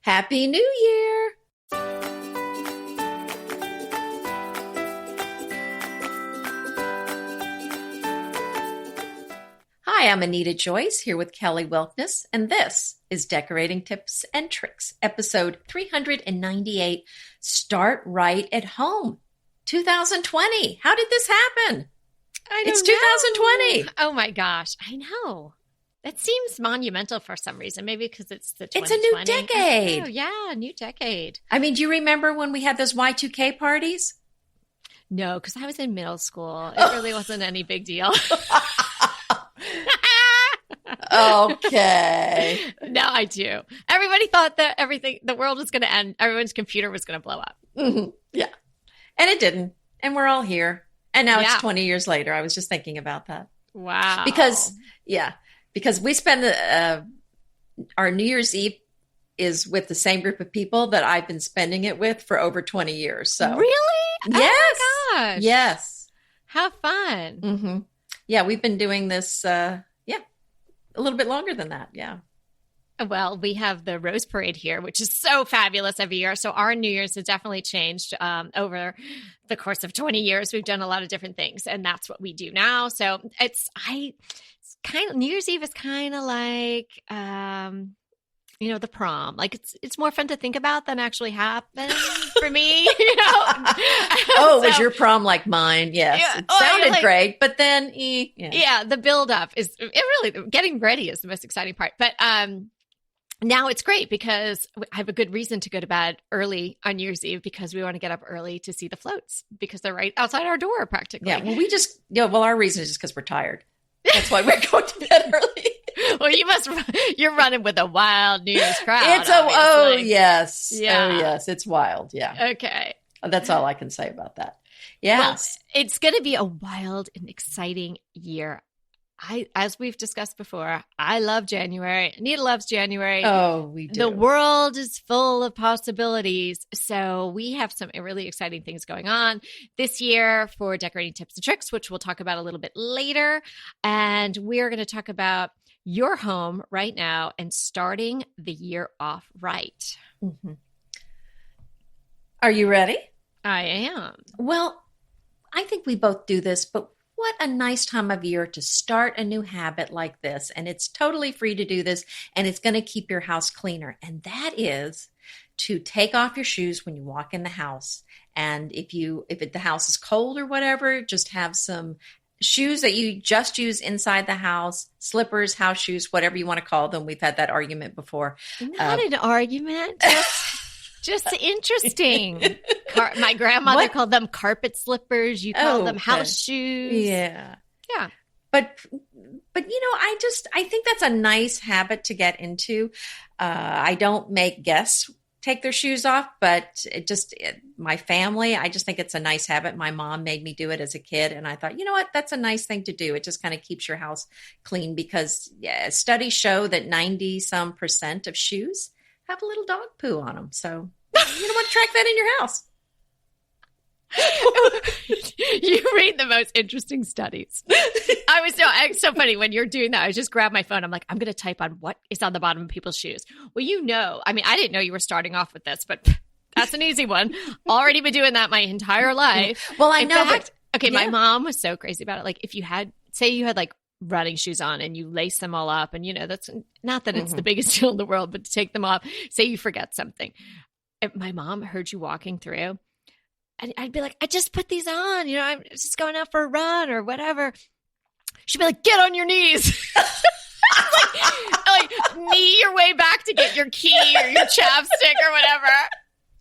Happy New Year! Hi, I'm Anita Joyce here with Kelly Wilkness, and this is Decorating Tips and Tricks, episode 398, Start Right at Home, 2020. How did this happen? It's 2020. Oh my gosh, I know. That seems monumental for some reason. Maybe because it's the 2020. It's a new decade. Oh, yeah, new decade. I mean, do you remember when we had those Y2K parties? No, because I was in middle school. It really wasn't any big deal. Okay. No, I do. Everybody thought that the world was going to end. Everyone's computer was going to blow up. Mm-hmm. Yeah. And it didn't. And we're all here. And now it's 20 years later. I was just thinking about that. Wow. Because we spend our New Year's Eve is with the same group of people that I've been spending it with for over 20 years. So really? Yes. Oh my gosh. Yes. How fun. Mm-hmm. Yeah, we've been doing this, a little bit longer than that. Yeah. Well, we have the Rose Parade here, which is so fabulous every year. So our New Year's has definitely changed over the course of 20 years. We've done a lot of different things, and that's what we do now. So New Year's Eve is kind of like, the prom. Like it's more fun to think about than actually happen for me. Was your prom like mine? Yes, it sounded great, but then the build up getting ready is the most exciting part. But now it's great because I have a good reason to go to bed early on New Year's Eve because we want to get up early to see the floats because they're right outside our door practically. Yeah, well, our reason is just because we're tired. That's why we're going to bed early. Well, you're running with a wild New Year's crowd. Yes. Yeah. Oh, yes. It's wild. Yeah. Okay. That's all I can say about that. Yes. Well, it's going to be a wild and exciting year. As we've discussed before, I love January. Anita loves January. Oh, we do. The world is full of possibilities. So we have some really exciting things going on this year for Decorating Tips and Tricks, which we'll talk about a little bit later. And we're going to talk about your home right now and starting the year off right. Mm-hmm. Are you ready? I am. Well, I think we both do this, but what a nice time of year to start a new habit like this. And it's totally free to do this, and it's going to keep your house cleaner. And that is to take off your shoes when you walk in the house. And if the house is cold or whatever, just have some shoes that you just use inside the house, slippers, house shoes, whatever you want to call them. We've had that argument before. Not an argument. Just interesting. My grandmother called them carpet slippers. You call them house shoes. Yeah. Yeah. But I think that's a nice habit to get into. I don't make guests take their shoes off, but my family, I just think it's a nice habit. My mom made me do it as a kid, and I thought, you know what, that's a nice thing to do. It just kind of keeps your house clean because studies show that 90% of shoes have a little dog poo on them. So you don't want to track that in your house. You read the most interesting studies. It's so funny when you're doing that. I just grab my phone. I'm like, I'm going to type on what is on the bottom of people's shoes. Well, I mean, I didn't know you were starting off with this, but that's an easy one. Already been doing that my entire life. Well, I know. My mom was so crazy about it. Like if you had like running shoes on and you lace them all up and that's not that it's the biggest deal in the world, but to take them off, say you forget something. If my mom heard you walking through, and I'd be like, I just put these on, I'm just going out for a run or whatever. She'd be like, get on your knees. like knee your way back to get your key or your chapstick or whatever.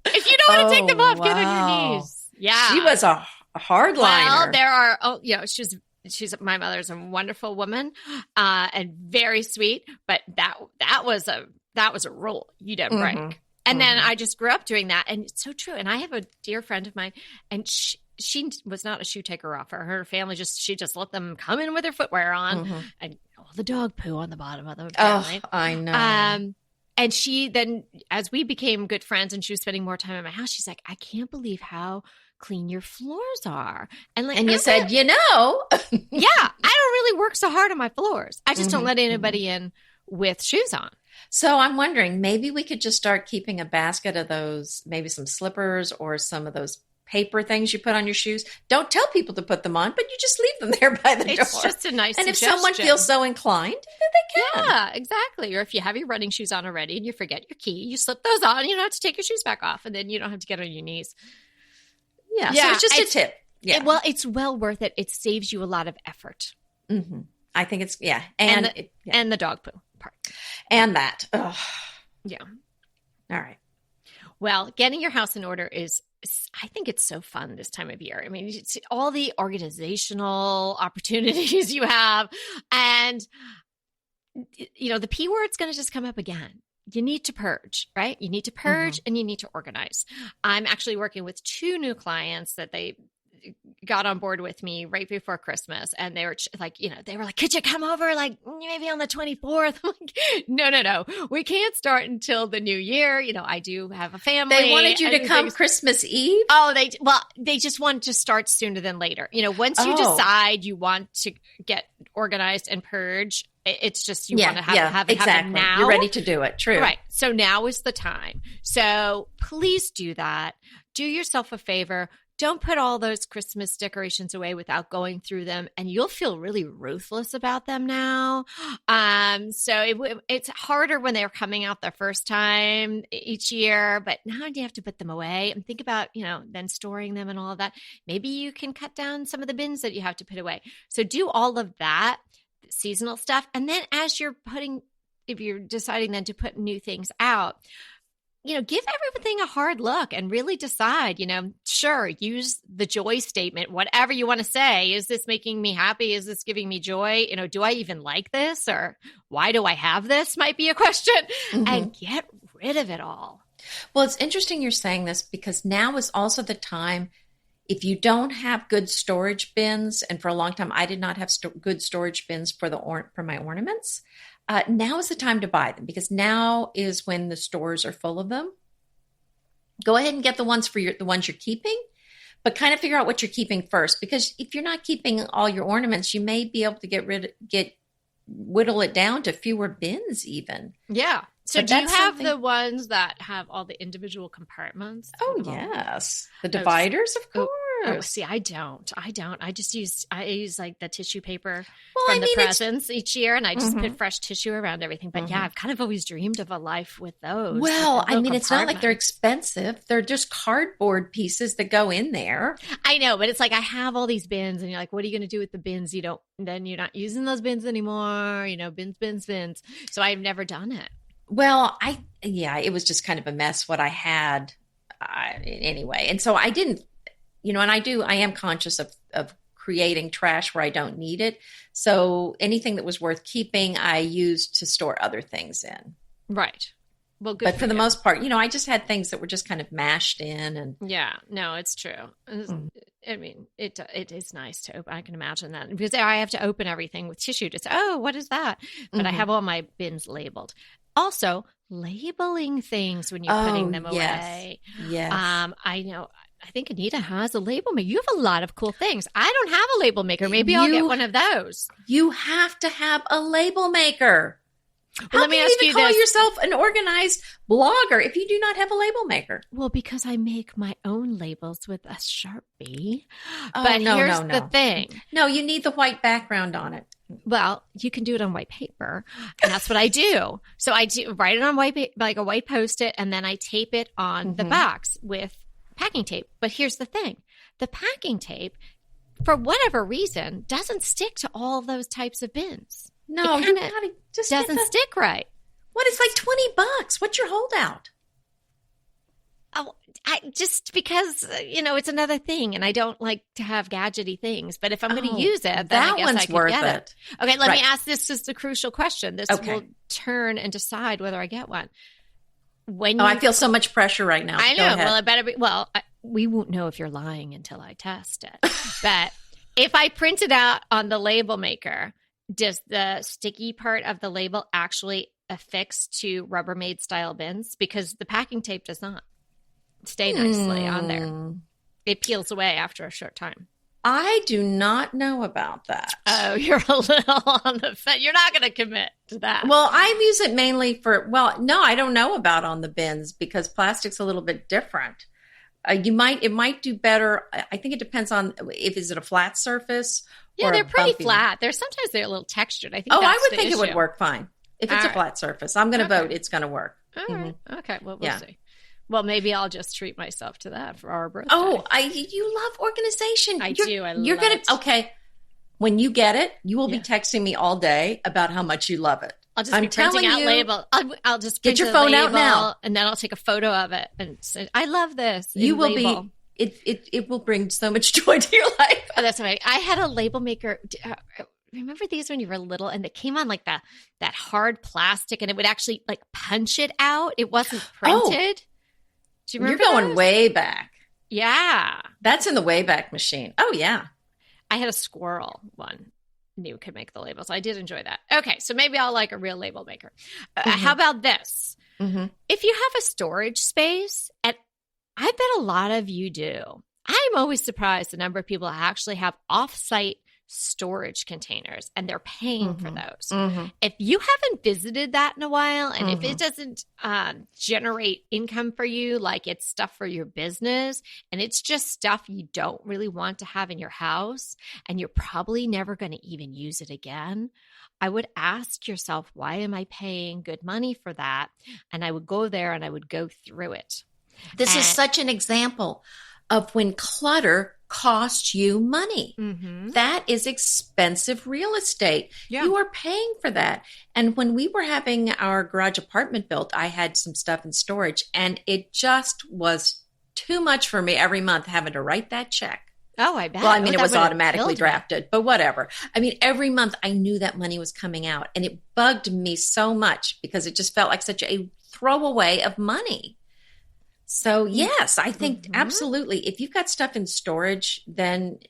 If you don't want to take them off, get on your knees. Yeah. She was a hardliner. Well, there are, she's my mother's a wonderful woman and very sweet, but that was a rule you didn't break. And then I just grew up doing that. And it's so true. And I have a dear friend of mine, and she was not a shoe taker offer. Her family she just let them come in with their footwear on and all the dog poo on the bottom of them. Apparently. Oh, I know. And she then, as we became good friends and she was spending more time in my house, she's like, I can't believe how clean your floors are. And you said, yeah, I don't really work so hard on my floors. I just don't let anybody in with shoes on. So I'm wondering, maybe we could just start keeping a basket of those, maybe some slippers or some of those paper things you put on your shoes. Don't tell people to put them on, but you just leave them there by the door. It's just a nice And if suggestion. someone feels so inclined, they can. Yeah, exactly. Or if you have your running shoes on already and you forget your key, you slip those on. You don't have to take your shoes back off, and then you don't have to get on your knees. Yeah, so it's just a tip. Yeah. Well, it's well worth it. It saves you a lot of effort. Mm-hmm. I think it's, and the dog poo part. And that. Ugh. Yeah. All right. Well, getting your house in order I think it's so fun this time of year. I mean, it's all the organizational opportunities you have. And, the P word's going to just come up again. You need to purge, right? You need to purge and you need to organize. I'm actually working with 2 new clients that they got on board with me right before Christmas. And they were like, they were like, could you come over like maybe on the 24th? I'm like, no. We can't start until the new year. I do have a family. They wanted you to come Christmas Eve? Oh, they just want to start sooner than later. Once you decide you want to get organized and purge, it's just you want to have it happen now. You're ready to do it. True. Right. So now is the time. So please do that. Do yourself a favor. Don't put all those Christmas decorations away without going through them, and you'll feel really ruthless about them now. It's harder when they're coming out the first time each year, but now you have to put them away and think about, then storing them and all of that. Maybe you can cut down some of the bins that you have to put away. So do all of that seasonal stuff. And then as if you're deciding then to put new things out, give everything a hard look and really decide, sure, use the joy statement, whatever you want to say. Is this making me happy? Is this giving me joy? Do I even like this? Or why do I have this? Might be a question. And get rid of it all. Well, it's interesting you're saying this because now is also the time, if you don't have good storage bins, and for a long time I did not have good storage bins for my ornaments, now is the time to buy them because now is when the stores are full of them. Go ahead and get the ones the ones you're keeping, but kind of figure out what you're keeping first, because if you're not keeping all your ornaments, you may be able to whittle it down to fewer bins even. Yeah. So do you have the ones that have all the individual compartments? Oh, yes. The dividers, of course. Oh, see, I don't. I just use like the tissue paper from the presents each year, and I just put fresh tissue around everything. But yeah, I've kind of always dreamed of a life with those. Well, it's not like they're expensive. They're just cardboard pieces that go in there. I know, but it's like I have all these bins, and you're like, what are you going to do with the bins? Then you're not using those bins anymore. Bins. So I've never done it. Well, it was just kind of a mess what I had anyway. And so I didn't, and I am conscious of creating trash where I don't need it. So anything that was worth keeping, I used to store other things in. Right. Well, good. But for the most part, I just had things that were just kind of mashed in. And yeah, no, it's true. I mean, it is nice to open. I can imagine that because I have to open everything with tissue to say, oh, what is that? But I have all my bins labeled. Also, labeling things when you're putting them away. Yes. I know. I think Anita has a label maker. You have a lot of cool things. I don't have a label maker. Maybe I'll get one of those. You have to have a label maker. Well, let me ask you this. How can you even call yourself an organized blogger if you do not have a label maker? Well, because I make my own labels with a Sharpie. Oh, but here's the thing. No, you need the white background on it. Well, you can do it on white paper, and that's what I do. So I do write it on like a white Post-it, and then I tape it on the box with packing tape. But here's the thing. The packing tape, for whatever reason, doesn't stick to all of those types of bins. No, you gotta just doesn't stick right. What? It's like $20. What's your holdout? Oh, just because it's another thing, and I don't like to have gadgety things. But if I'm going to use it, then I guess I can get it. Okay, let me ask this. Just a crucial question. This will turn and decide whether I get one. I feel so much pressure right now. I know. Well, it better be. Well, we won't know if you're lying until I test it. But if I print it out on the label maker, does the sticky part of the label actually affix to Rubbermaid style bins? Because the packing tape does not stay nicely on there. It peels away after a short time. I do not know about that. Oh, you're a little on the fence. You're not going to commit to that. Well, I use it mainly for, well, no, I don't know about on the bins because plastic's a little bit different. It might do better. I think it depends on if is it a flat surface. Yeah, or they're pretty bumpy. flat. Sometimes they're a little textured. I think. Oh, that's I would the think issue. it would work fine if it's a flat surface. I'm going to vote. It's going to work. All right. Okay. Well, we'll see. Well, maybe I'll just treat myself to that for our birthday. Oh, you love organization. I do. I you're love gonna it. Okay. When you get it, you will be texting me all day about how much you love it. I'll just be printing out label. I'll just get your phone out now, and then I'll take a pphoto of it and say, "I love this." You will be. It will bring so much joy to your life. Oh, that's right. I had a label maker. Remember these when you were little, and it came on like that hard plastic, and it would actually like punch it out. It wasn't printed. Oh, do you remember? You're going those? way back. Yeah, that's in the Wayback Machine. Oh yeah. I had a squirrel one. Knew could make the labels. I did enjoy that. Okay, so maybe I'll like a real label maker. How about this? Mm-hmm. If you have a storage space, and I bet a lot of you do, I'm always surprised the number of people that actually have off-site storage containers and they're paying for those. Mm-hmm. If you haven't visited that in a while, and if it doesn't generate income for you, like it's stuff for your business and it's just stuff you don't really want to have in your house and you're probably never going to even use it again, I would ask yourself, why am I paying good money for that? And I would go there and I would go through it. This is such an example of when clutter costs you money. Mm-hmm. That is expensive real estate. Yeah. You are paying for that. And when we were having our garage apartment built, I had some stuff in storage and it just was too much for me every month having to write that check. Oh, I bet. Well, I mean, it was automatically drafted, but whatever. I mean, every month I knew that money was coming out and it bugged me so much because it just felt like such a throwaway of money. So yes, I think absolutely. If you've got stuff in storage, then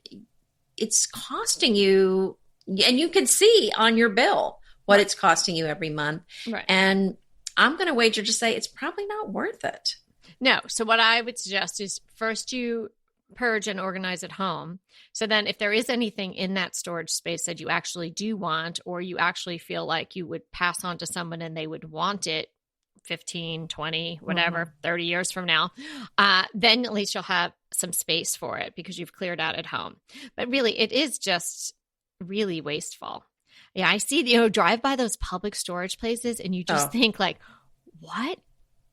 it's costing you, and you can see on your bill what it's costing you every month. Right. And I'm going to wager to say it's probably not worth it. No. So what I would suggest is first you purge and organize at home. So then if there is anything in that storage space that you actually do want, or you actually feel like you would pass on to someone and they would want it 15, 20, whatever, 30 years from now, then at least you'll have some space for it because you've cleared out at home. But really, it is just really wasteful. Yeah, I see, drive by those public storage places and you just think like, what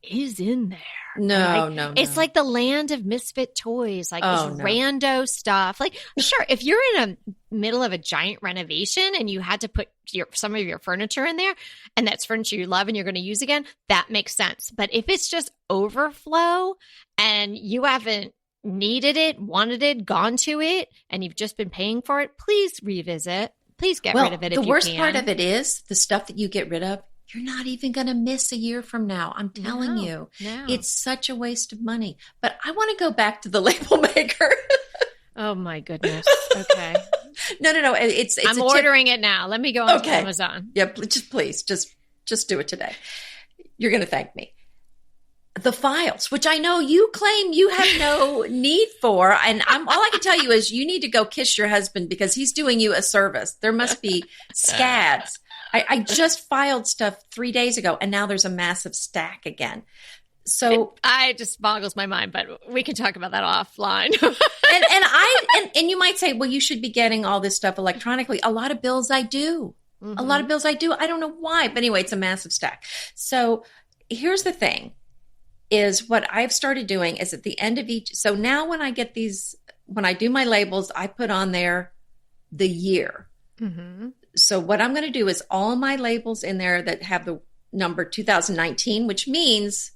is in there? No. It's like the land of misfit toys, like this rando stuff. Like, sure, if you're in a middle of a giant renovation and you had to put some of your furniture in there, and that's furniture you love and you're going to use again, that makes sense. But if it's just overflow and you haven't needed it, wanted it, gone to it, and you've just been paying for it, please revisit. Please get rid of it if you can. The worst part of it is the stuff that you get rid of, you're not even going to miss a year from now. I'm telling you. No. It's such a waste of money. But I want to go back to the label maker. Oh, my goodness. Okay. No. I'm ordering it now. Let me go on to Amazon. Yeah, please. Just do it today. You're going to thank me. The files, which I know you claim you have no need for. And all I can tell you is you need to go kiss your husband because he's doing you a service. There must be scads. I just filed stuff 3 days ago, and now there's a massive stack again. So it just boggles my mind, but we can talk about that offline. and you might say, well, you should be getting all this stuff electronically. A lot of bills I do. Mm-hmm. A lot of bills I do. I don't know why, but anyway, it's a massive stack. So here's the thing: is what I've started doing is at the end of each. So now when I get these, when I do my labels, I put on there the year. Mm-hmm. So what I'm going to do is all my labels in there that have the number 2019, which means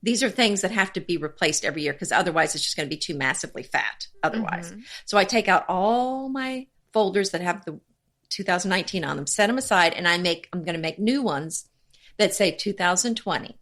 these are things that have to be replaced every year because otherwise it's just going to be too massively fat otherwise. Mm-hmm. So I take out all my folders that have the 2019 on them, set them aside, and I'm going to make new ones that say 2020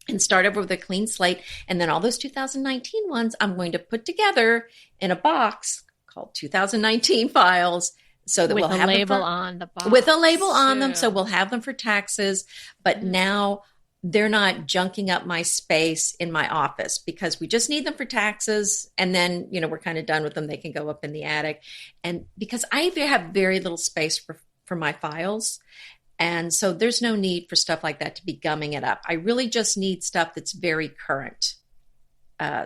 and start over with a clean slate. And then all those 2019 ones I'm going to put together in a box called 2019 files. So that we'll have a label on the box. With a label on them, so we'll have them for taxes. But now they're not junking up my space in my office because we just need them for taxes. And then, we're kind of done with them. They can go up in the attic. And because I have very little space for my files. And so there's no need for stuff like that to be gumming it up. I really just need stuff that's very current.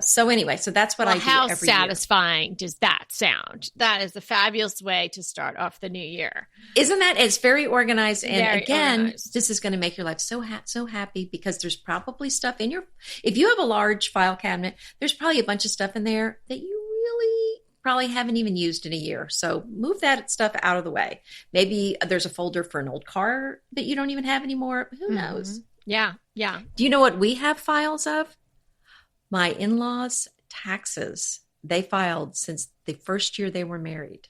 So anyway, so that's what I do how every satisfying year. does that sound? That is a fabulous way to start off the new year. Isn't that? It's very organized. And Very again, organized. this is going to make your life so happy because there's probably stuff in if you have a large file cabinet, there's probably a bunch of stuff in there that you really probably haven't even used in a year. So move that stuff out of the way. Maybe there's a folder for an old car that you don't even have anymore. Who knows? Yeah. Yeah. Do you know what we have files of? My in-laws' taxes. They filed since the first year they were married.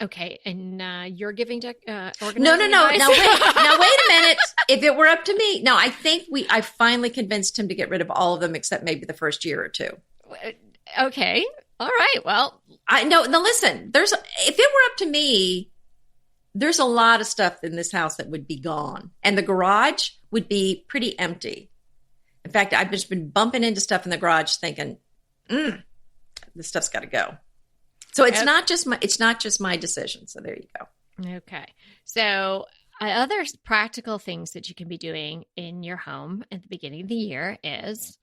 Okay, and you're giving to organizing? No. advice? Now wait a minute. If it were up to me, no, I think I finally convinced him to get rid of all of them except maybe the first year or two. Okay, all right. Well, No. Listen. If it were up to me, there's a lot of stuff in this house that would be gone, and the garage would be pretty empty. In fact, I've just been bumping into stuff in the garage thinking, this stuff's got to go. So it's not just my decision. So there you go. okay. So other practical things that you can be doing in your home at the beginning of the year is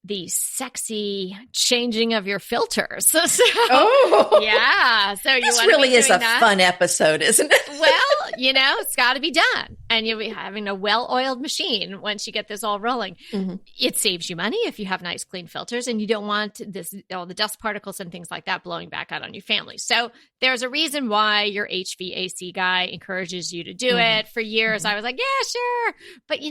the sexy changing of your filters. So, yeah. So this really is a fun episode, isn't it? Well, it's got to be done. And you'll be having a well-oiled machine once you get this all rolling. Mm-hmm. It saves you money if you have nice, clean filters, and you don't want all the dust particles and things like that blowing back out on your family. So there's a reason why your HVAC guy encourages you to do it. For years, I was like, yeah, sure. But,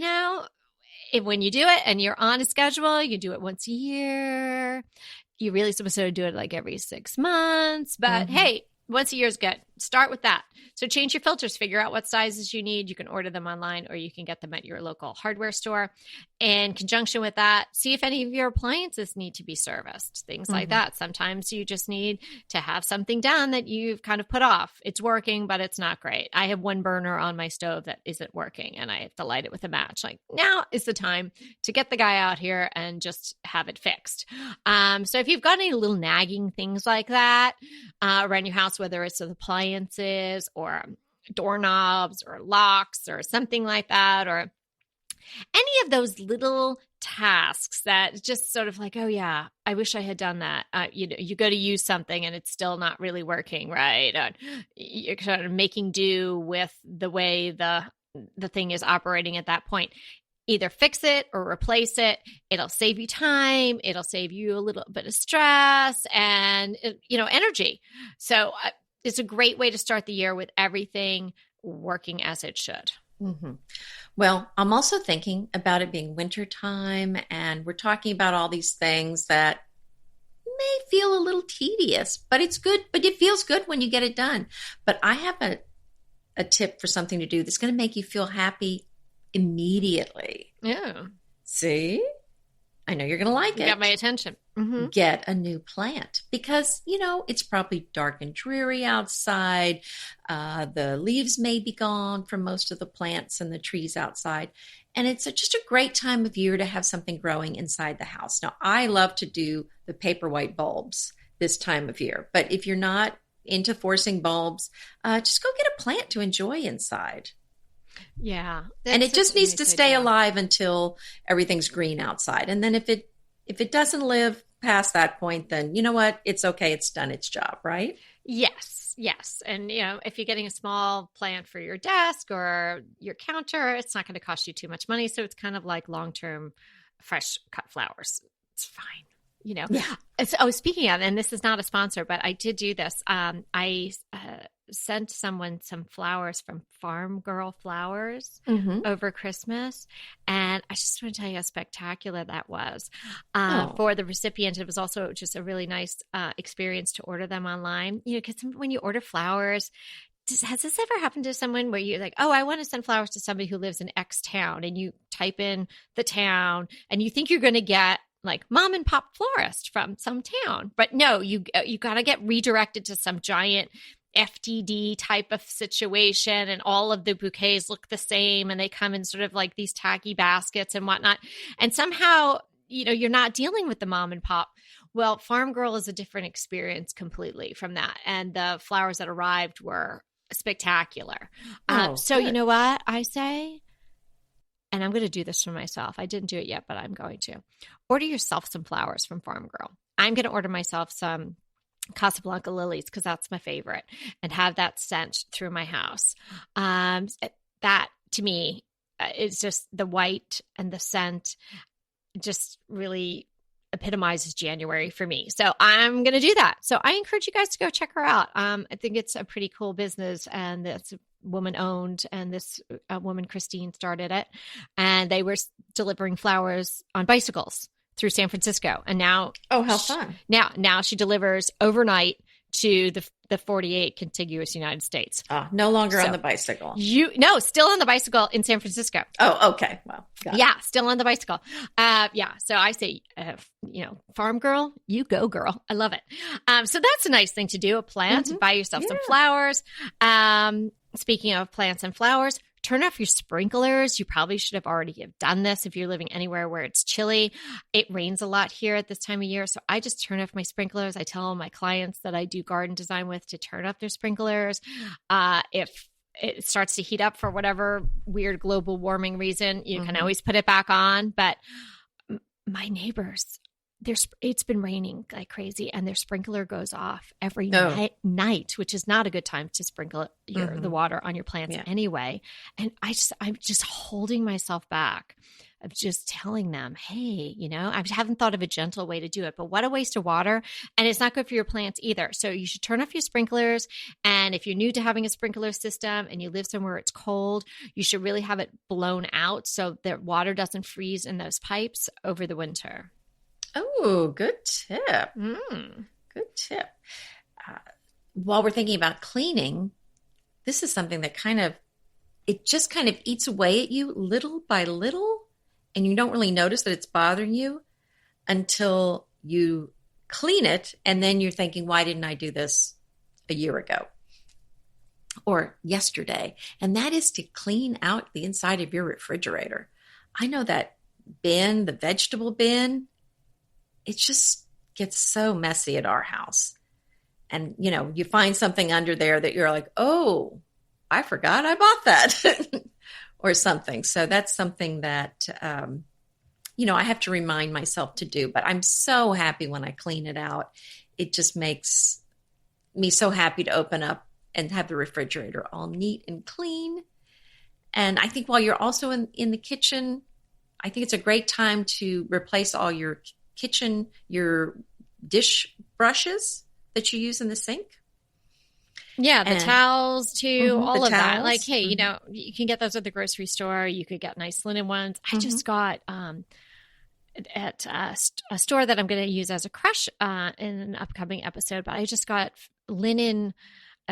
when you do it and you're on a schedule, you do it once a year. You're really supposed to do it like every 6 months. But hey, once a year is good. Start with that. So change your filters, figure out what sizes you need. You can order them online or you can get them at your local hardware store. In conjunction with that, see if any of your appliances need to be serviced, things like that. Sometimes you just need to have something done that you've kind of put off. It's working, but it's not great. I have one burner on my stove that isn't working and I have to light it with a match. Like, now is the time to get the guy out here and just have it fixed. So if you've got any little nagging things like that around your house, whether it's with appliances or doorknobs or locks or something like that, or any of those little tasks that just sort of like, oh yeah, I wish I had done that. You go to use something and it's still not really working right. You're kind of making do with the way the thing is operating at that point. Either fix it or replace it. It'll save you time. It'll save you a little bit of stress and, energy. So it's a great way to start the year with everything working as it should. Mm-hmm. Well, I'm also thinking about it being wintertime, and we're talking about all these things that may feel a little tedious, but it's good. But it feels good when you get it done. But I have a tip for something to do that's going to make you feel happy immediately. Yeah. See? I know you're going to like it. You got my attention. Mm-hmm. Get a new plant because, it's probably dark and dreary outside. The leaves may be gone from most of the plants and the trees outside. And it's just a great time of year to have something growing inside the house. Now, I love to do the paper white bulbs this time of year. But if you're not into forcing bulbs, just go get a plant to enjoy inside. Yeah. And it just needs to stay alive until everything's green outside. And then if it doesn't live past that point, then you know what? It's okay. It's done its job, right? Yes. And, if you're getting a small plant for your desk or your counter, it's not going to cost you too much money. So it's kind of like long-term fresh cut flowers. It's fine. Yeah. Speaking of, and this is not a sponsor, but I did do this. I sent someone some flowers from Farm Girl Flowers over Christmas. And I just want to tell you how spectacular that was. For the recipient, it was also just a really nice experience to order them online. Because when you order flowers, has this ever happened to someone where you're like, oh, I want to send flowers to somebody who lives in X town, and you type in the town and you think you're going to get like mom and pop florist from some town, but no, you got to get redirected to some giant FTD type of situation, and all of the bouquets look the same, and they come in sort of like these tacky baskets and whatnot. And somehow, you're not dealing with the mom and pop. Well, Farm Girl is a different experience completely from that. And the flowers that arrived were spectacular. So good. you know what I say? And I'm going to do this for myself. I didn't do it yet, but I'm going to. Order yourself some flowers from Farm Girl. I'm going to order myself some Casablanca lilies because that's my favorite, and have that sent through my house. That to me is just the white and the scent just really epitomizes January for me. So I'm going to do that. So I encourage you guys to go check her out. I think it's a pretty cool business, and it's woman owned, and this woman, Christine, started it, and they were delivering flowers on bicycles through San Francisco. And now, how fun. Now she delivers overnight to the 48 contiguous United States. No longer on the bicycle. Still on the bicycle in San Francisco. Oh, okay. Well, still on the bicycle. So I say, Farm Girl, you go, girl. I love it. So that's a nice thing to do. A plant, buy yourself some flowers. Speaking of plants and flowers, turn off your sprinklers. You probably should have already done this if you're living anywhere where it's chilly. It rains a lot here at this time of year, so I just turn off my sprinklers. I tell my clients that I do garden design with to turn off their sprinklers. If it starts to heat up for whatever weird global warming reason, you can always put it back on. But my neighbors, it's been raining like crazy, and their sprinkler goes off every night, which is not a good time to sprinkle the water on your plants anyway. And I'm just holding myself back of just telling them, hey, I haven't thought of a gentle way to do it, but what a waste of water. And it's not good for your plants either. So you should turn off your sprinklers. And if you're new to having a sprinkler system and you live somewhere it's cold, you should really have it blown out so that water doesn't freeze in those pipes over the winter. Oh, good tip. Good tip. While we're thinking about cleaning, this is something that it just kind of eats away at you little by little, and you don't really notice that it's bothering you until you clean it, and then you're thinking, why didn't I do this a year ago or yesterday? And that is to clean out the inside of your refrigerator. I know that bin, the vegetable bin, it just gets so messy at our house. And, you find something under there that you're like, oh, I forgot I bought that or something. So that's something that, I have to remind myself to do. But I'm so happy when I clean it out. It just makes me so happy to open up and have the refrigerator all neat and clean. And I think while you're also in the kitchen, I think it's a great time to replace all your dish brushes that you use in the sink. Yeah, the towels too, all of that. Like, hey, you can get those at the grocery store. You could get nice linen ones. I just got at a store that I'm going to use as a crush in an upcoming episode, but I just got linen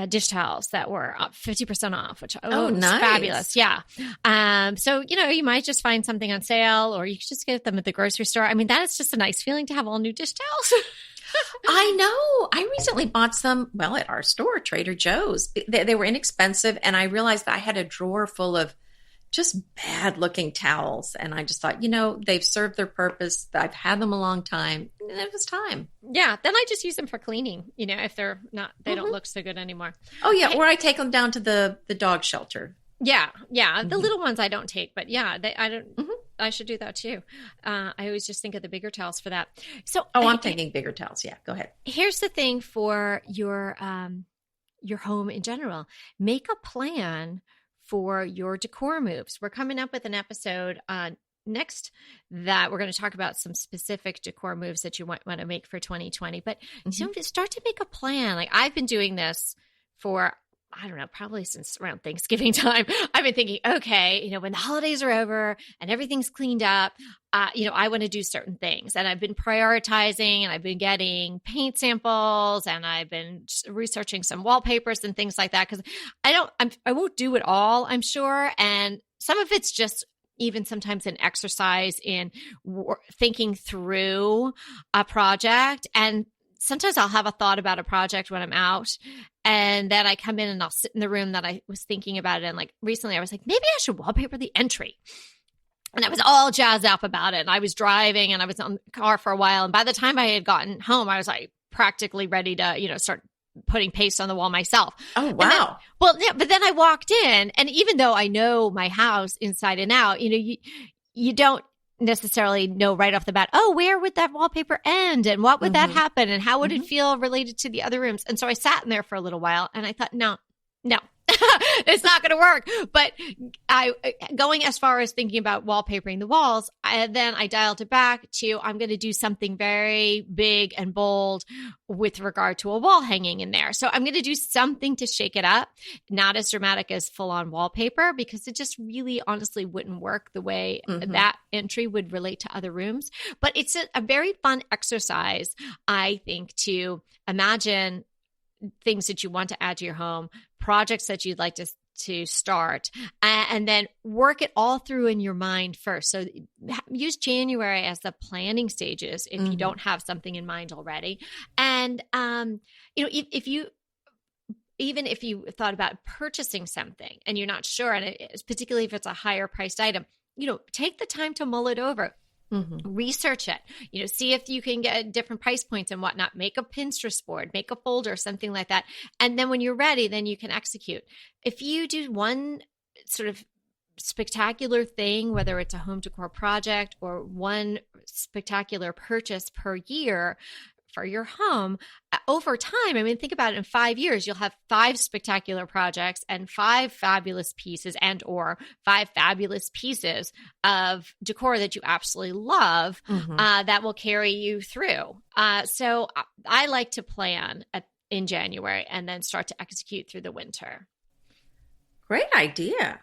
dish towels that were 50% off, which nice. Fabulous. Yeah. So, you might just find something on sale, or you could just get them at the grocery store. I mean, that is just a nice feeling to have all new dish towels. I know. I recently bought some, at our store, Trader Joe's. They were inexpensive, and I realized that I had a drawer full of just bad looking towels. And I just thought, they've served their purpose. I've had them a long time, and it was time. Yeah. Then I just use them for cleaning, if they're not, they don't look so good anymore. Oh yeah. Or I take them down to the dog shelter. Yeah. Yeah. The little ones I don't take, but yeah, I don't, I should do that too. I always just think of the bigger towels for that. So, I'm thinking bigger towels. Yeah. Go ahead. Here's the thing for your home in general. Make a plan for your decor moves. We're coming up with an episode next that we're going to talk about some specific decor moves that you want to make for 2020. But start to make a plan. Like, I've been doing this for, I don't know, probably since around Thanksgiving time. I've been thinking, okay, when the holidays are over and everything's cleaned up, I want to do certain things. And I've been prioritizing, and I've been getting paint samples, and I've been researching some wallpapers and things like that. Cause I won't do it all, I'm sure. And some of it's just even sometimes an exercise in thinking through a project. And sometimes I'll have a thought about a project when I'm out, and then I come in and I'll sit in the room that I was thinking about it. And like recently I was like, maybe I should wallpaper the entry. And I was all jazzed up about it. And I was driving and I was on the car for a while. And by the time I had gotten home, I was like practically ready to, start putting paste on the wall myself. Oh, wow. But then I walked in, and even though I know my house inside and out, you don't necessarily know right off the bat, oh, where would that wallpaper end? And what would that happen? And how would it feel related to the other rooms? And so I sat in there for a little while and I thought, no, it's not going to work. But going as far as thinking about wallpapering the walls, then I dialed it back to, I'm going to do something very big and bold with regard to a wall hanging in there. So I'm going to do something to shake it up, not as dramatic as full on wallpaper, because it just really honestly wouldn't work the way that entry would relate to other rooms. But it's a very fun exercise, I think, to imagine things that you want to add to your home, projects that you'd like to start, and then work it all through in your mind first. So use January as the planning stages if you don't have something in mind already. And, if you thought about purchasing something and you're not sure, and particularly if it's a higher priced item, take the time to mull it over. Research it, see if you can get different price points and whatnot, make a Pinterest board, make a folder, something like that. And then when you're ready, then you can execute. If you do one sort of spectacular thing, whether it's a home decor project or one spectacular purchase per year for your home, over time, I mean, think about it, in 5 years, you'll have 5 spectacular projects and 5 fabulous pieces or 5 fabulous pieces of decor that you absolutely love that will carry you through. So I like to plan in January and then start to execute through the winter. Great idea.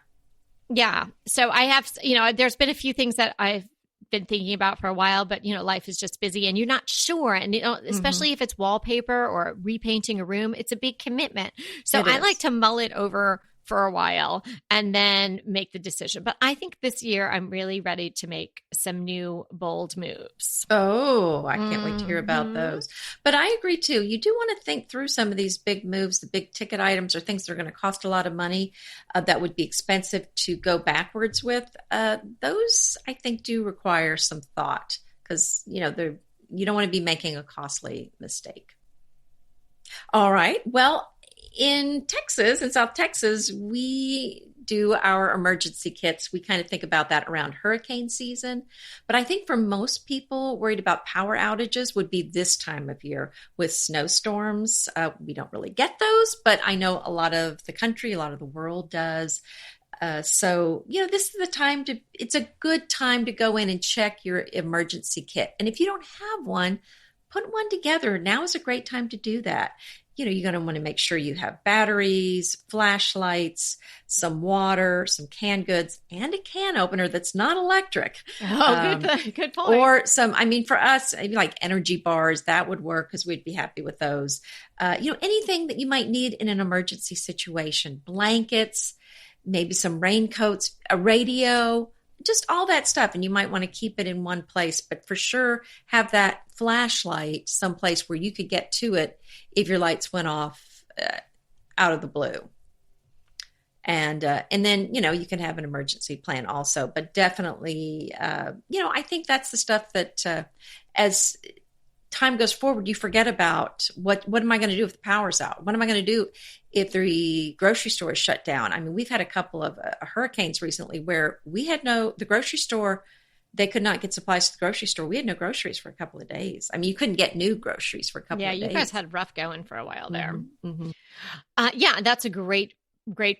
Yeah. So I have, there's been a few things that I've been thinking about for a while, but life is just busy and you're not sure. And especially if it's wallpaper or repainting a room, it's a big commitment. So I like to mull it over for a while and then make the decision. But I think this year I'm really ready to make some new bold moves. Oh, I can't wait to hear about those. But I agree too. You do want to think through some of these big moves, the big ticket items or things that are going to cost a lot of money that would be expensive to go backwards with. Those I think do require some thought because, you don't want to be making a costly mistake. All right. Well, in South Texas, we do our emergency kits. We kind of think about that around hurricane season. But I think for most people worried about power outages would be this time of year with snowstorms. We don't really get those, but I know a lot of the country, a lot of the world does. So, this is it's a good time to go in and check your emergency kit. And if you don't have one, put one together. Now is a great time to do that. You're going to want to make sure you have batteries, flashlights, some water, some canned goods, and a can opener that's not electric. Oh, good point. Or for us, like energy bars, that would work because we'd be happy with those. Anything that you might need in an emergency situation, blankets, maybe some raincoats, a radio, just all that stuff. And you might want to keep it in one place, but for sure have that flashlight someplace where you could get to it if your lights went off out of the blue. And then, you can have an emergency plan also, but definitely, I think that's the stuff that as time goes forward, you forget about what am I going to do if the power's out? What am I going to do if the grocery store is shut down? I mean, we've had a couple of hurricanes recently where we had the grocery store, they could not get supplies to the grocery store. We had no groceries for a couple of days. I mean, you couldn't get new groceries for a couple of days. Yeah, you guys had rough going for a while there. Mm-hmm. That's a great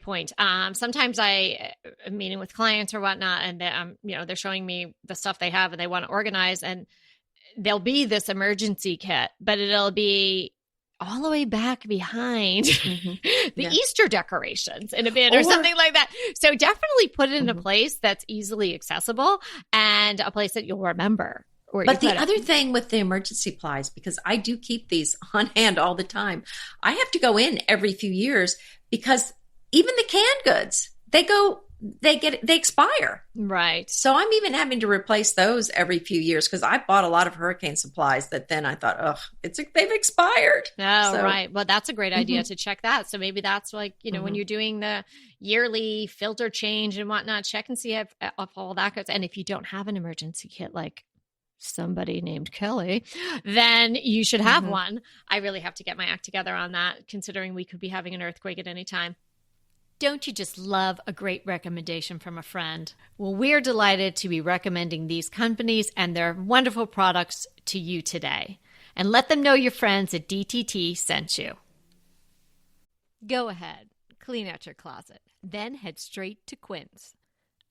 point. Sometimes I am meeting with clients or whatnot, and they're showing me the stuff they have and they want to organize, and there'll be this emergency kit, but it'll be all the way back behind the Easter decorations in a bin or something like that. So definitely put it in a place that's easily accessible and a place that you'll remember. But the other thing with the emergency supplies, because I do keep these on hand all the time, I have to go in every few years because even the canned goods, they go they expire. Right. So I'm even having to replace those every few years because I bought a lot of hurricane supplies that then I thought, oh, they've expired. Oh, So, right. Well, that's a great idea to check that. So maybe that's like, when you're doing the yearly filter change and whatnot, check and see if all that goes. And if you don't have an emergency kit, like somebody named Kelly, then you should have one. I really have to get my act together on that, considering we could be having an earthquake at any time. Don't you just love a great recommendation from a friend? Well, we're delighted to be recommending these companies and their wonderful products to you today. And let them know your friends at DTT sent you. Go ahead, clean out your closet, then head straight to Quince.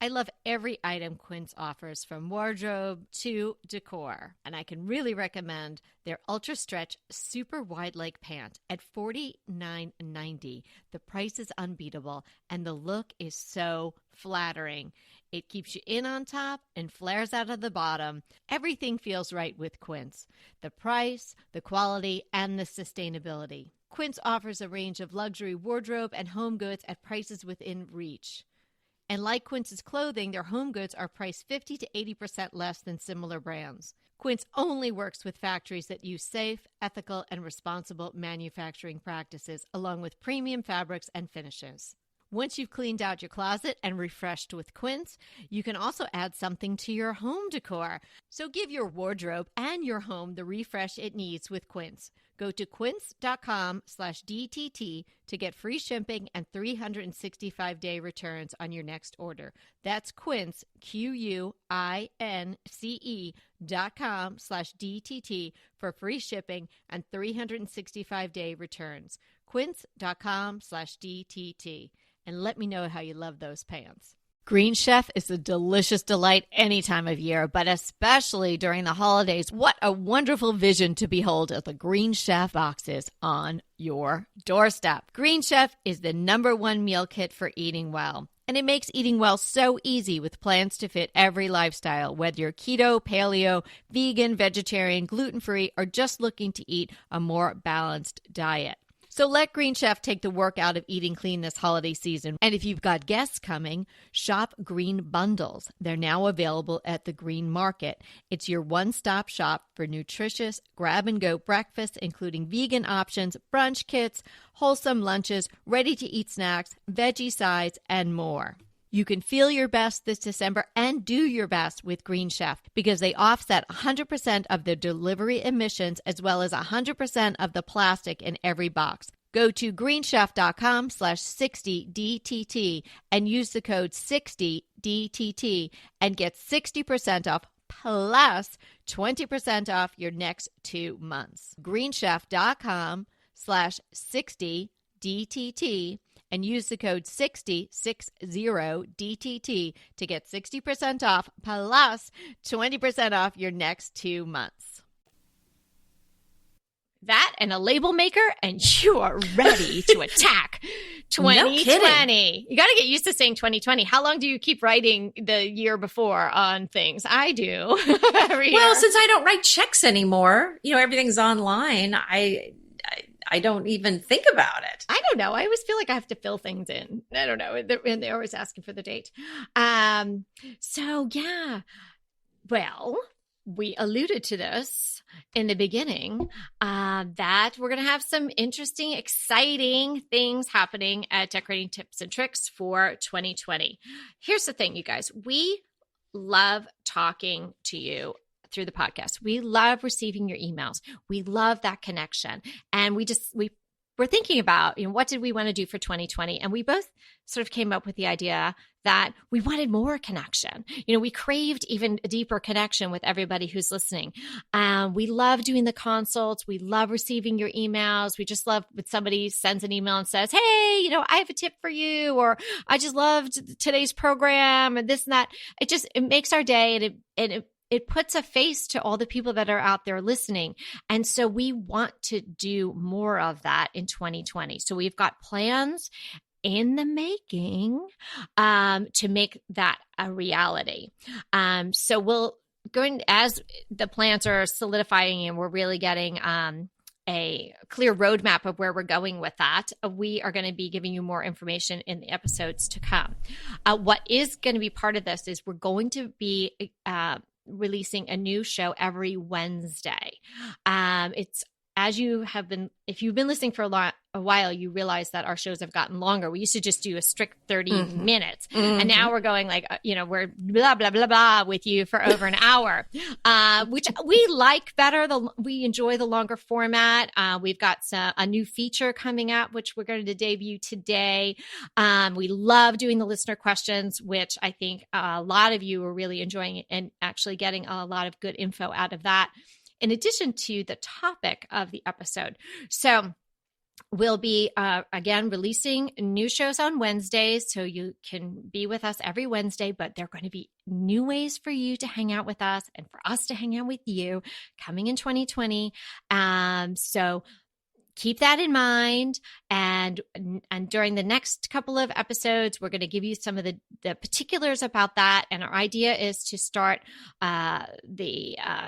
I love every item Quince offers, from wardrobe to decor, and I can really recommend their Ultra Stretch Super Wide Leg Pant at $49.90. The price is unbeatable, and the look is so flattering. It keeps you in on top and flares out of the bottom. Everything feels right with Quince. The price, the quality, and the sustainability. Quince offers a range of luxury wardrobe and home goods at prices within reach. And like Quince's clothing, their home goods are priced 50 to 80% less than similar brands. Quince only works with factories that use safe, ethical, and responsible manufacturing practices, along with premium fabrics and finishes. Once you've cleaned out your closet and refreshed with Quince, you can also add something to your home decor. So give your wardrobe and your home the refresh it needs with Quince. Go to quince.com/DTT to get free shipping and 365-day returns on your next order. That's Quince, QUINCE.com/DTT for free shipping and 365-day returns. Quince.com/DTT. And let me know how you love those pants. Green Chef is a delicious delight any time of year, but especially during the holidays. What a wonderful vision to behold as the Green Chef boxes on your doorstep. Green Chef is the #1 meal kit for eating well. And it makes eating well so easy with plans to fit every lifestyle, whether you're keto, paleo, vegan, vegetarian, gluten-free, or just looking to eat a more balanced diet. So let Green Chef take the work out of eating clean this holiday season. And if you've got guests coming, shop Green Bundles. They're now available at the Green Market. It's your one-stop shop for nutritious grab-and-go breakfasts, including vegan options, brunch kits, wholesome lunches, ready-to-eat snacks, veggie sides, and more. You can feel your best this December and do your best with Green Chef because they offset 100% of the delivery emissions as well as 100% of the plastic in every box. Go to greenchef.com/60DTT and use the code 60DTT and get 60% off plus 20% off your next 2 months. greenchef.com/60DTT and use the code 60DTT to get 60% off plus 20% off your next 2 months. That and a label maker, and you are ready to attack 2020. You got to get used to saying 2020. How long do you keep writing the year before on things? I do. Every year. Well, since I don't write checks anymore, everything's online. I don't even think about it. I don't know. I always feel like I have to fill things in. I don't know. And they're always asking for the date. So, yeah. Well, we alluded to this in the beginning, that we're going to have some interesting, exciting things happening at Decorating Tips and Tricks for 2020. Here's the thing, you guys. We love talking to you through the podcast. We love receiving your emails. We love that connection. And we're thinking about, what did we want to do for 2020? And we both sort of came up with the idea that we wanted more connection. We craved even a deeper connection with everybody who's listening. We love doing the consults. We love receiving your emails. We just love when somebody sends an email and says, hey, I have a tip for you, or I just loved today's program and this and that. It makes our day, and it puts a face to all the people that are out there listening. And so we want to do more of that in 2020. So we've got plans in the making to make that a reality. So we'll going as the plans are solidifying and we're really getting a clear roadmap of where we're going with that. We are going to be giving you more information in the episodes to come. What is going to be part of this is we're going to be releasing a new show every Wednesday. It's as you have been, if you've been listening for a while, you realize that our shows have gotten longer. We used to just do a strict 30 minutes. And now we're going like, we're blah, blah, blah, blah with you for over an hour, which we like better. We enjoy the longer format. We've got a new feature coming up, which we're going to debut today. We love doing the listener questions, which I think a lot of you are really enjoying and actually getting a lot of good info out of that, in addition to the topic of the episode. So we'll be, again, releasing new shows on Wednesdays, so you can be with us every Wednesday, but there are going to be new ways for you to hang out with us and for us to hang out with you coming in 2020. So keep that in mind. And during the next couple of episodes, we're going to give you some of the particulars about that. And our idea is to start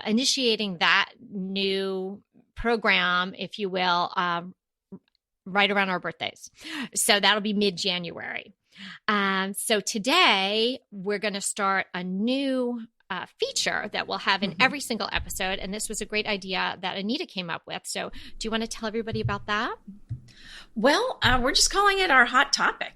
initiating that new program, if you will, right around our birthdays. So that'll be mid-January. So today we're going to start a new feature that we'll have in every single episode. And this was a great idea that Anita came up with. So do you want to tell everybody about that? Well, we're just calling it our hot topic.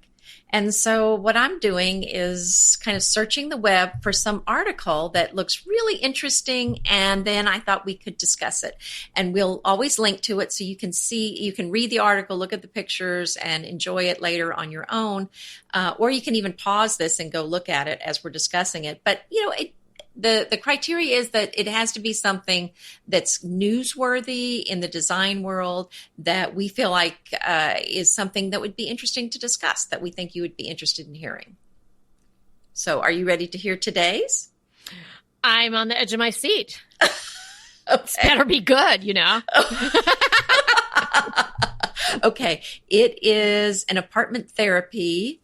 And so what I'm doing is kind of searching the web for some article that looks really interesting. And then I thought we could discuss it. And we'll always link to it so you can read the article, look at the pictures, and enjoy it later on your own. Or you can even pause this and go look at it as we're discussing it. But, the criteria is that it has to be something that's newsworthy in the design world that we feel like is something that would be interesting to discuss, that we think you would be interested in hearing. So are you ready to hear today's? I'm on the edge of my seat. Okay. This better be good, Okay. It is an apartment therapy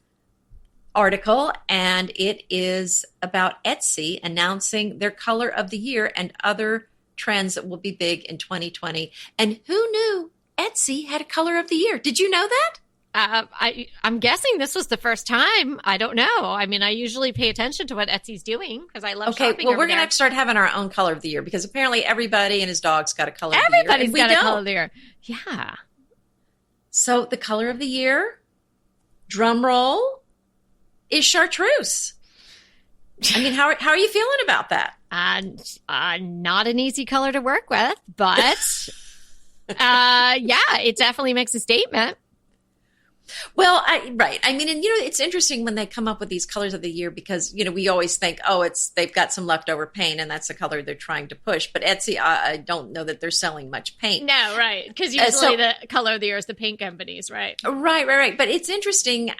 article, and it is about Etsy announcing their color of the year and other trends that will be big in 2020. And who knew Etsy had a color of the year? Did you know that? I'm guessing this was the first time. I don't know. I mean, I usually pay attention to what Etsy's doing because I love shopping. Well, we're going to have to start having our own color of the year because apparently everybody and his dog's got a color of the year. Everybody's got a color of the year. Yeah. So the color of the year, drum roll, is chartreuse. I mean, how are you feeling about that? Not an easy color to work with, but yeah, it definitely makes a statement. Well, right. I mean, and it's interesting when they come up with these colors of the year because, we always think, they've got some leftover paint and that's the color they're trying to push. But Etsy, I don't know that they're selling much paint. No, right. Because usually the color of the year is the paint companies, right? Right. But it's interesting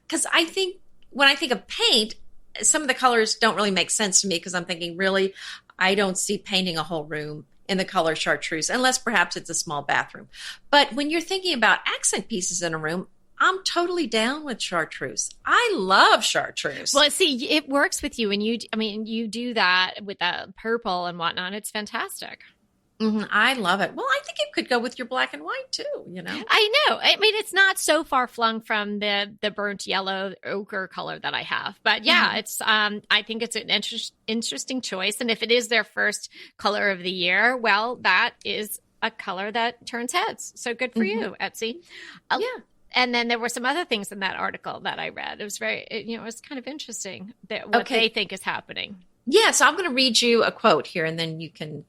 because I think when I think of paint, some of the colors don't really make sense to me because I'm thinking, really, I don't see painting a whole room in the color chartreuse, unless perhaps it's a small bathroom. But when you're thinking about accent pieces in a room, I'm totally down with chartreuse. I love chartreuse. Well, see, it works with you, and you do that with the purple and whatnot. It's fantastic. I love it. Well, I think it could go with your black and white too, I know. I mean, it's not so far flung from the burnt yellow ochre color that I have. But yeah, it's I think it's an interesting choice. And if it is their first color of the year, well, that is a color that turns heads. So good for you, Etsy. Yeah. And then there were some other things in that article that I read. It was it was kind of interesting what they think is happening. Yeah, so I'm going to read you a quote here, and then you can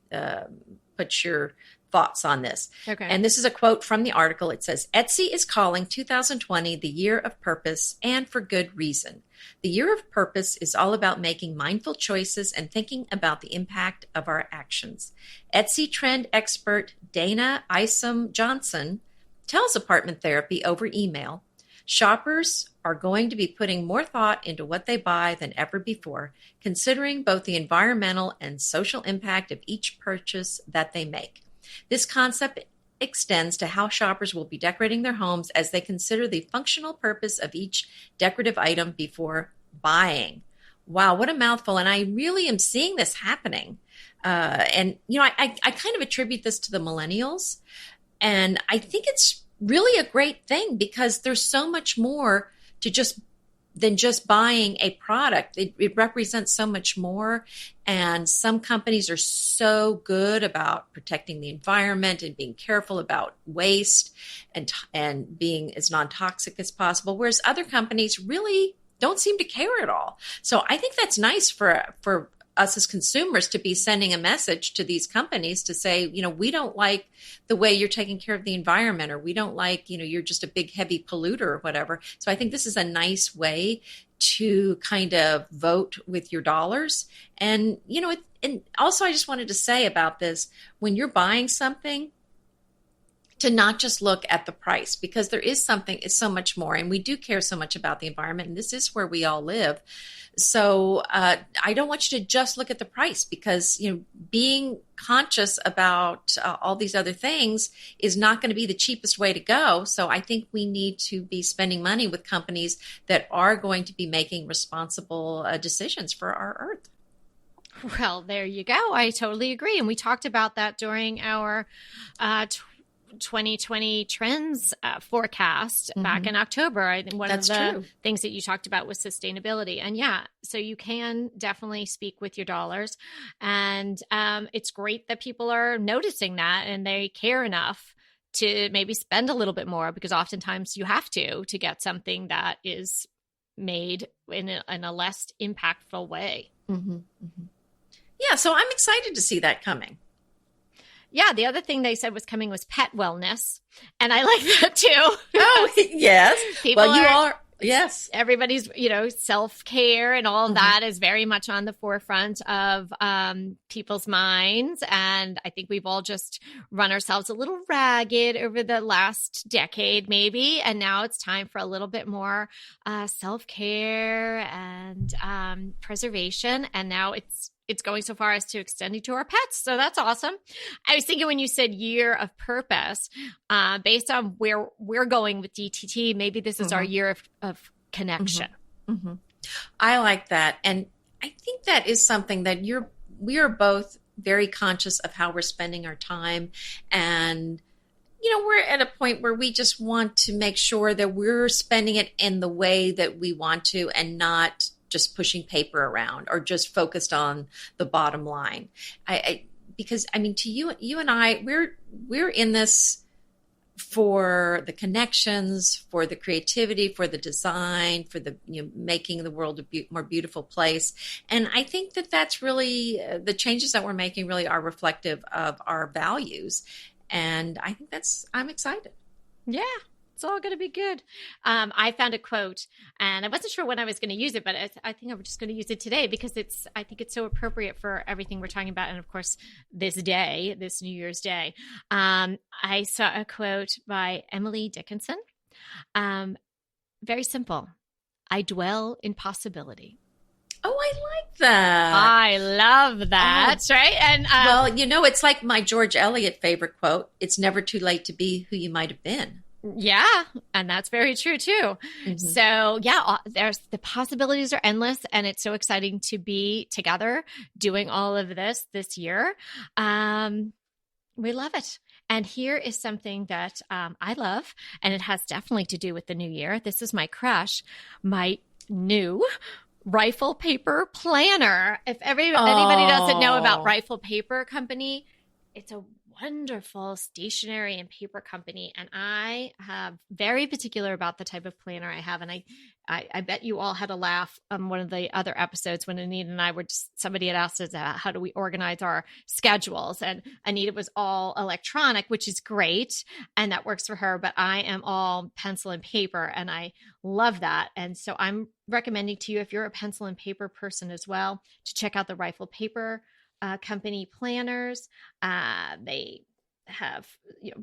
put your thoughts on this. Okay. And this is a quote from the article. It says, Etsy is calling 2020 the year of purpose, and for good reason. The year of purpose is all about making mindful choices and thinking about the impact of our actions. Etsy trend expert Dana Isom Johnson tells Apartment Therapy over email, shoppers are going to be putting more thought into what they buy than ever before, considering both the environmental and social impact of each purchase that they make. This concept extends to how shoppers will be decorating their homes as they consider the functional purpose of each decorative item before buying. Wow, what a mouthful. And I really am seeing this happening. I kind of attribute this to the millennials. And I think it's really a great thing because there's so much more to just than just buying a product. It represents so much more. And some companies are so good about protecting the environment and being careful about waste and being as non-toxic as possible, whereas other companies really don't seem to care at all. So I think that's nice for us as consumers to be sending a message to these companies to say, we don't like the way you're taking care of the environment, or we don't like, you're just a big heavy polluter or whatever. So I think this is a nice way to kind of vote with your dollars. And, and also I just wanted to say about this, when you're buying something, to not just look at the price, because there is it's so much more, and we do care so much about the environment, and this is where we all live. So I don't want you to just look at the price, because being conscious about all these other things is not going to be the cheapest way to go. So I think we need to be spending money with companies that are going to be making responsible decisions for our Earth. Well, there you go. I totally agree, and we talked about that during our 2020 trends forecast back in October. I think one of the things that you talked about was sustainability. And so you can definitely speak with your dollars. And it's great that people are noticing that and they care enough to maybe spend a little bit more, because oftentimes you have to get something that is made in a less impactful way. Mm-hmm. Mm-hmm. Yeah, so I'm excited to see that coming. Yeah, the other thing they said was coming was pet wellness. And I like that too. Oh, yes. Yes. Everybody's, self-care and all of that is very much on the forefront of people's minds. And I think we've all just run ourselves a little ragged over the last decade, maybe. And now it's time for a little bit more self-care and preservation. And now it's going so far as to extending to our pets. So that's awesome. I was thinking when you said year of purpose, based on where we're going with DTT, maybe this is our year of connection. Mm-hmm. I like that. And I think that is something that we are both very conscious of how we're spending our time. And, we're at a point where we just want to make sure that we're spending it in the way that we want to, and not just pushing paper around or just focused on the bottom line. Because to you and I, we're in this for the connections, for the creativity, for the design, for the making the world a more beautiful place. And I think that that's really the changes that we're making really are reflective of our values. And I think I'm excited. Yeah. It's all going to be good. I found a quote, and I wasn't sure when I was going to use it, but I think I'm just going to use it today because I think it's so appropriate for everything we're talking about. And of course, this New Year's Day. I saw a quote by Emily Dickinson. Very simple. I dwell in possibility. Oh, I like that. I love that. Right. And it's like my George Eliot favorite quote. It's never too late to be who you might have been. Yeah. And that's very true too. Mm-hmm. So there's the possibilities are endless, and it's so exciting to be together doing all of this year. We love it. And here is something that I love, and it has definitely to do with the new year. This is my crush, my new Rifle Paper Planner. If anybody doesn't know about Rifle Paper Company, it's a wonderful stationery and paper company. And I have very particular about the type of planner I have. And I bet you all had a laugh on one of the other episodes when Anita and I somebody had asked us how do we organize our schedules. And Anita was all electronic, which is great. And that works for her. But I am all pencil and paper. And I love that. And so I'm recommending to you, if you're a pencil and paper person as well, to check out the Rifle Paper Company planners. They have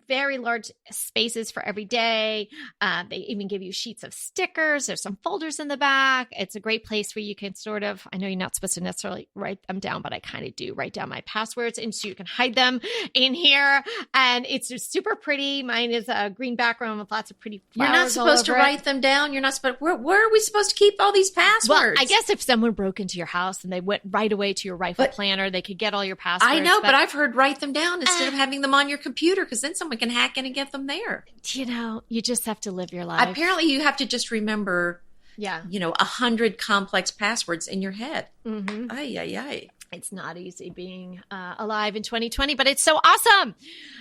very large spaces for every day. They even give you sheets of stickers. There's some folders in the back. It's a great place where you can I know you're not supposed to necessarily write them down, but I kind of do write down my passwords, and so you can hide them in here. And it's just super pretty. Mine is a green background with lots of pretty flowers. You're not supposed to write them down. You're not supposed. Where are we supposed to keep all these passwords? Well, I guess if someone broke into your house and they went right away to your Rifle planner, they could get all your passwords. I know, but I've heard write them down instead of having them on your your computer because then someone can hack in and get them there. You just have to live your life. Apparently, you have to just remember, yeah, 100 complex passwords in your head. Mm-hmm. Ay, ay, ay. It's not easy being alive in 2020, but it's so awesome.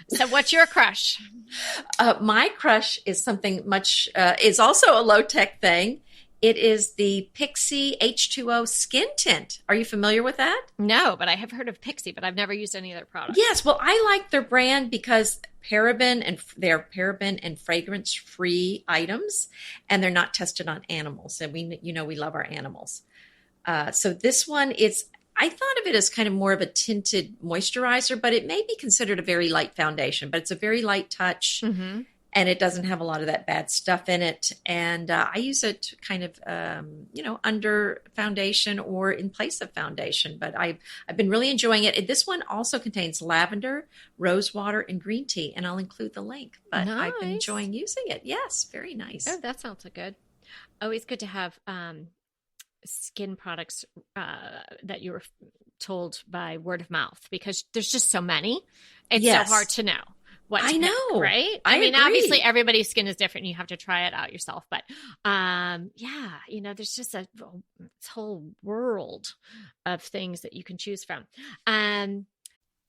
So what's your crush? My crush is something is also a low-tech thing. It is the Pixie H2O skin tint. Are you familiar with that? No, but I have heard of Pixie, but I've never used any of their products. Yes, well, I like their brand because they're paraben and fragrance-free items, and they're not tested on animals. And we love our animals. So this one I thought of it as kind of more of a tinted moisturizer, but it may be considered a very light foundation, but it's a very light touch. Mm-hmm. And it doesn't have a lot of that bad stuff in it. And I use it kind of, under foundation or in place of foundation. But I've been really enjoying it. This one also contains lavender, rose water, and green tea. And I'll include the link. But nice. I've been enjoying using it. Yes, very nice. Oh, that sounds good. Always good to have skin products that you were told by word of mouth, because there's just so many. It's so hard to know. I know, right? I mean, agree. Obviously everybody's skin is different. You have to try it out yourself. But there's just this whole world of things that you can choose from.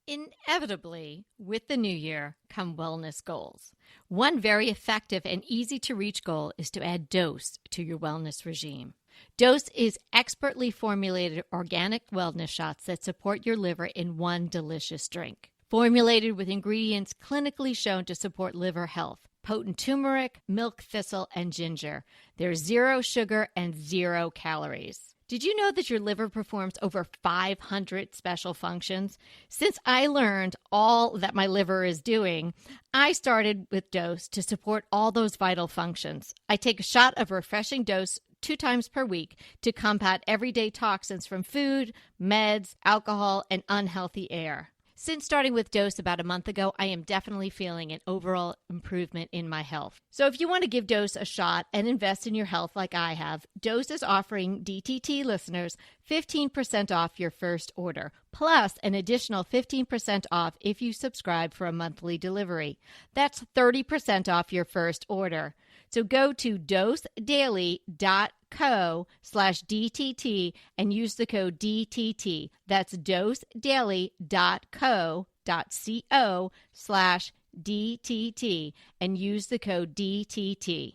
Inevitably, with the new year come wellness goals. One very effective and easy to reach goal is to add Dose to your wellness regime. Dose is expertly formulated organic wellness shots that support your liver in one delicious drink. Formulated with ingredients clinically shown to support liver health, potent turmeric, milk thistle, and ginger. There's 0 sugar and 0 calories. Did you know that your liver performs over 500 special functions? Since I learned all that my liver is doing, I started with Dose to support all those vital functions. I take a shot of refreshing Dose 2 times per week to combat everyday toxins from food, meds, alcohol, and unhealthy air. Since starting with Dose about a month ago, I am definitely feeling an overall improvement in my health. So if you want to give Dose a shot and invest in your health like I have, Dose is offering DTT listeners 15% off your first order, plus an additional 15% off if you subscribe for a monthly delivery. That's 30% off your first order. So go to dosedaily.co/DTT and use the code DTT. That's dosedaily.co.co/DTT and use the code DTT.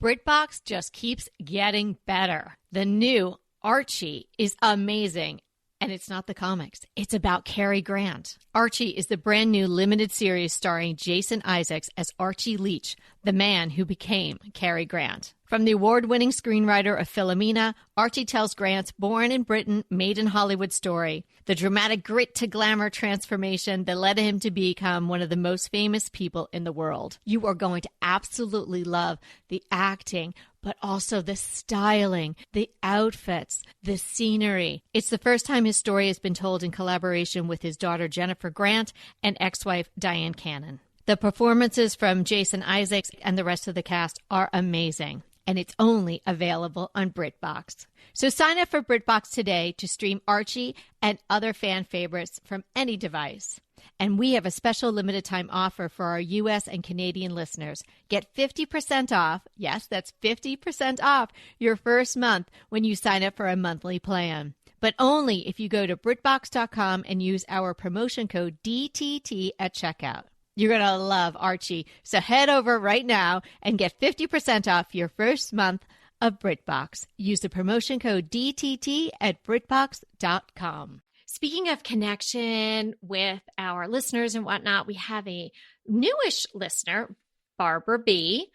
BritBox just keeps getting better. The new Archie is amazing. And it's not the comics. It's about Cary Grant. Archie is the brand new limited series starring Jason Isaacs as Archie Leach, the man who became Cary Grant. From the award-winning screenwriter of Philomena, Archie tells Grant's born in Britain, made in Hollywood story, the dramatic grit to glamour transformation that led him to become one of the most famous people in the world. You are going to absolutely love the acting, but also the styling, the outfits, the scenery. It's the first time his story has been told in collaboration with his daughter Jennifer Grant and ex-wife Diane Cannon. The performances from Jason Isaacs and the rest of the cast are amazing, and it's only available on BritBox. So sign up for BritBox today to stream Archie and other fan favorites from any device. And we have a special limited time offer for our U.S. and Canadian listeners. Get 50% off, yes, that's 50% off your first month when you sign up for a monthly plan. But only if you go to BritBox.com and use our promotion code DTT at checkout. You're going to love Archie. So head over right now and get 50% off your first month of BritBox. Use the promotion code DTT at BritBox.com. Speaking of connection with our listeners and whatnot, we have a newish listener, Barbara B.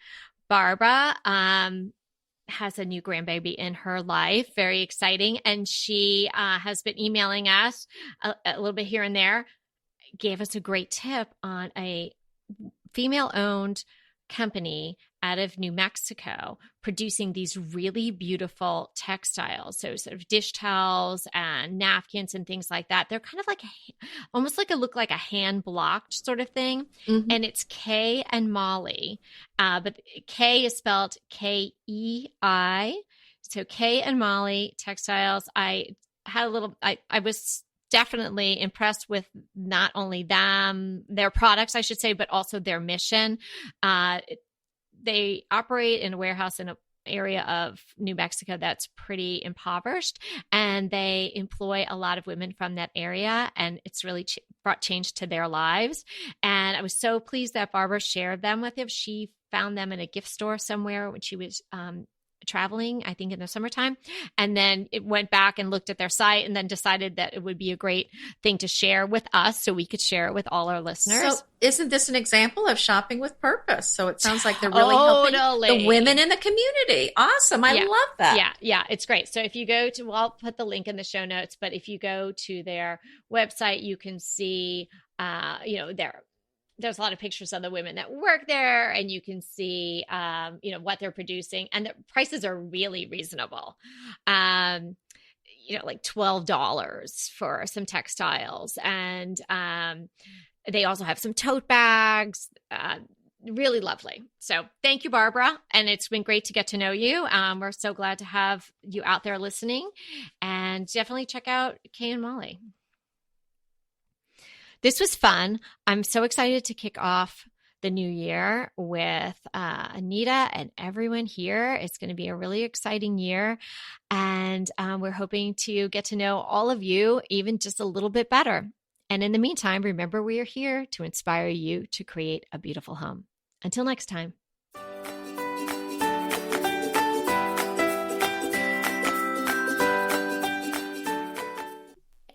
Barbara has a new grandbaby in her life. Very exciting. And she has been emailing us a little bit here and there. Gave us a great tip on a female-owned company out of New Mexico producing these really beautiful textiles. So sort of dish towels and napkins and things like that. They're kind of like almost like look like a hand-blocked sort of thing. Mm-hmm. And it's Kay and Molly. But Kay is spelled K-E-I. So Kay and Molly Textiles. I was definitely impressed with not only their products, I should say, but also their mission. They operate in a warehouse in an area of New Mexico that's pretty impoverished, and they employ a lot of women from that area, and it's really brought change to their lives. And I was so pleased that Barbara shared them with him. She found them in a gift store somewhere when she was traveling, I think in the summertime, and then it went back and looked at their site and then decided that it would be a great thing to share with us so we could share it with all our listeners. So isn't this an example of shopping with purpose? So it sounds like they're really helping the women in the community. Awesome. I love that. Yeah, it's great. So if you go to, well, I'll put the link in the show notes, but if you go to their website, you can see, there's a lot of pictures of the women that work there, and you can see, what they're producing, and the prices are really reasonable. Like $12 for some textiles. And they also have some tote bags, really lovely. So thank you, Barbara. And it's been great to get to know you. We're so glad to have you out there listening, and definitely check out Kay and Molly. This was fun. I'm so excited to kick off the new year with Anita and everyone here. It's going to be a really exciting year. And we're hoping to get to know all of you even just a little bit better. And in the meantime, remember, we are here to inspire you to create a beautiful home. Until next time.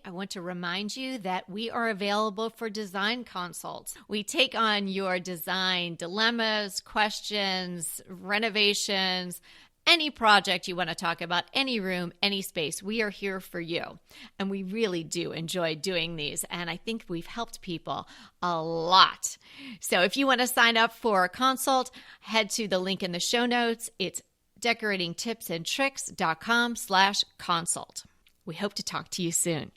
I want to remind you that we are available for design consults. We take on your design dilemmas, questions, renovations, any project you want to talk about, any room, any space. We are here for you. And we really do enjoy doing these. And I think we've helped people a lot. So if you want to sign up for a consult, head to the link in the show notes. It's decoratingtipsandtricks.com/consult. We hope to talk to you soon.